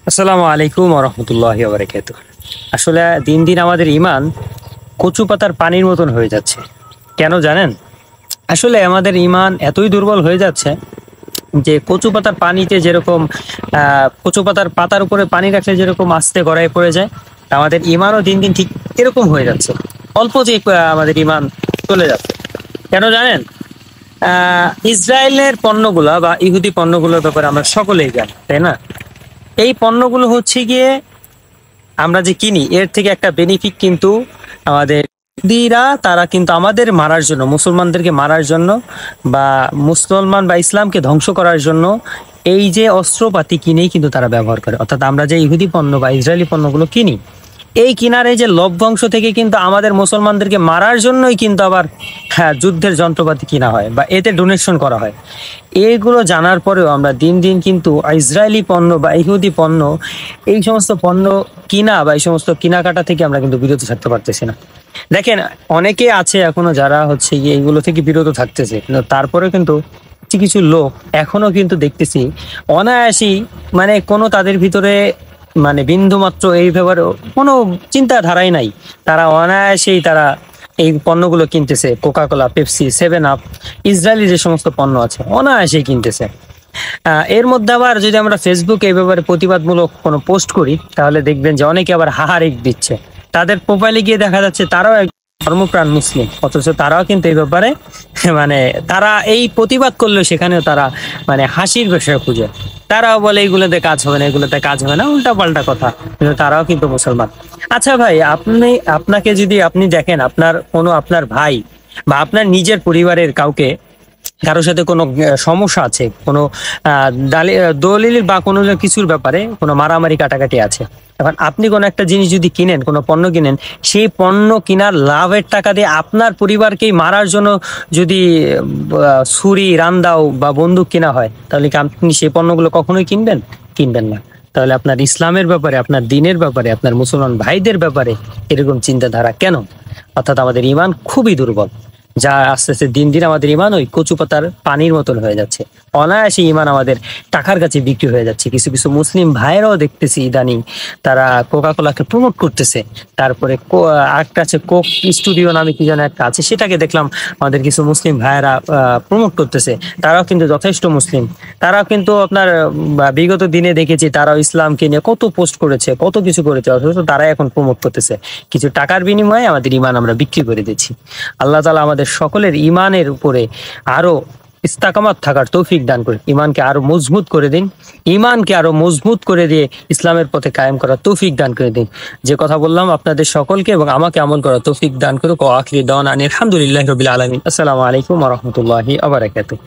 আসসালামু আলাইকুম ওয়া রাহমাতুল্লাহি ওয়া বারাকাতুহু। আসলে দিন দিন আমাদের ঈমান কচু পাতার পানির মতন হয়ে যাচ্ছে। কেন জানেন? আসলে আমাদের ঈমান এতই দুর্বল হয়ে যাচ্ছে যে কচু পাতার পানিতে যেরকম কচু পাতার পাতার উপরে পানি রাখলে যেরকম আস্তে গড়ায় পড়ে যায়, আমাদের ঈমানও দিন দিন ঠিক এরকম হয়ে যাচ্ছে। অল্প যে আমাদের ঈমান চলে যাচ্ছে। কেন জানেন? ইসরায়েলের পণ্যগুলা বা ইহুদি পণ্যগুলোর ব্যাপারে আমরা সকলেই জানি, তাই না? এই পণ্যগুলো হচ্ছে গিয়ে আমরা যে কিনি এর থেকে একটা বেনিফিট কিন্তু আমাদের ইহুদিরা তারা কিন্তু আমাদের মারার জন্য, মুসলমানদেরকে মারার জন্য বা মুসলমান বা ইসলামকে ধ্বংস করার জন্য এই যে অস্ত্রপাতি কিনেই কিন্তু তারা ব্যবহার করে। অর্থাৎ আমরা যে ইহুদি পণ্য বা ইসরায়েলি পণ্যগুলো কিনি, এই কিনার এই যে লভ্যাংশ থেকে কিন্তু আমাদের মুসলমানদেরকে মারার জন্যই কিন্তু আবার যুদ্ধের যন্ত্রপাতি কিনা হয় বা এতে ডোনেশন করা হয়। এইগুলো জানার পরেও আমরা দিন দিন কিন্তু ইসরায়েলি পণ্য বা ইহুদি পণ্য, এই সমস্ত পণ্য কিনা বা এই সমস্ত কেনাকাটা থেকে আমরা কিন্তু বিরত থাকতে পারতেছি না। দেখেন, অনেকে আছে এখনো যারা হচ্ছে গিয়ে এইগুলো থেকে বিরত থাকতেছে, কিন্তু তারপরে কিন্তু কিছু কিছু লোক এখনো কিন্তু দেখতেছি অনায়াসেই, মানে কোনো তাদের ভিতরে মানে বিন্দু মাত্র এই ব্যাপারে কোনো চিন্তাধারাই নাই। তারা অনায়াসেই তারা এই পণ্যগুলো কিনতেছে, coca cola, pepsi, 7 up, Israeli যে সমস্ত পণ্য আছে অনায়াসেই কিনতেছে। এর মধ্যে আবার যদি আমরা ফেসবুকে এই ব্যাপারে প্রতিবাদমূলক কোনো পোস্ট করি, তাহলে দেখবেন যে অনেকে আবার হাহারিক দিচ্ছে। তাদের প্রোফাইলে গিয়ে দেখা যাচ্ছে তারাও এক ধর্মপ্রাণ মুসলিম, অথচ তারাও কিন্তু এই ব্যাপারে মানে তারা এই প্রতিবাদ করলেও সেখানেও তারা মানে হাসির বিষয় খুঁজে। তারাও বলে এগুলোতে কাজ হবে না, এগুলোতে কাজ হবে না, উল্টা পাল্টা কথা। কিন্তু তারাও কিন্তু মুসলমান। আচ্ছা ভাই, আপনাকে যদি আপনি দেখেন আপনার ভাই বা আপনার নিজের পরিবারের কাউকে, কারোর সাথে কোনো সমস্যা আছে, কোনো দলিল বা কোনো কিছুর ব্যাপারে কোনো মারামারি কাটাকাটি আছে, এখন আপনি কোনো একটা জিনিস যদি কিনেন, কোনো পণ্য কিনেন, সেই পণ্য কেনার লাভের টাকা দিয়ে আপনার পরিবারকেই মারার জন্য যদি ছুরি, রান্দাও বা বন্দুক কেনা হয়, তাহলে কি আপনি সেই পণ্যগুলো কখনোই কিনবেন না। তাহলে আপনার ইসলামের ব্যাপারে, আপনার দ্বীনের ব্যাপারে, আপনার মুসলমান ভাইদের ব্যাপারে এরকম চিন্তাধারা কেন? অর্থাৎ আমাদের ঈমান খুবই দুর্বল, যা আস্তে আস্তে দিন দিন আমাদের ঈমান ওই কচু পাতার পানির মতন হয়ে যাচ্ছে। অনায়াসে ঈমান আমাদের টাকার কাছে বিক্রি হয়ে যাচ্ছে। কিছু কিছু মুসলিম ভাইয়েরাও দেখতেছি ইদানিং তারা কোকা কোলাকে প্রমোট করতেছে। তারপরে আরেকটা আছে কোক স্টুডিও নামে কি যেন একটা আছে, সেটাকে দেখলাম আমাদের কিছু মুসলিম ভাইয়েরা প্রমোট করতেছে। তারাও কিন্তু যথেষ্ট মুসলিম। তারাও কিন্তু আপনার বিগত দিনে দেখেছি তারাও ইসলামকে নিয়ে কত পোস্ট করেছে, কত কিছু করেছে, অথচ তারা এখন প্রমোট করতেছে। কিছু টাকার বিনিময়ে আমাদের ঈমান আমরা বিক্রি করে দিচ্ছি। আল্লাহ তাআলা আমাদের সকলের ঈমানের উপরে আরো ইস্তেকামাত থাকার তৌফিক দান করে ঈমানকে আরো মজবুত করে দিন। ঈমানকে আরো মজবুত করে দিয়ে ইসলামের পথে কায়েম করার তৌফিক দান করে দিন। যে কথা বললাম আপনাদের সকলকে এবং আমাকে আমল করার তৌফিক দান করুক। ওয়া আখিরু দাওয়ানা আনিল হামদুলিল্লাহি রাব্বিল আলামিন। আসসালামু আলাইকুম ওয়া রাহমাতুল্লাহি ওয়া বারাকাতুহু।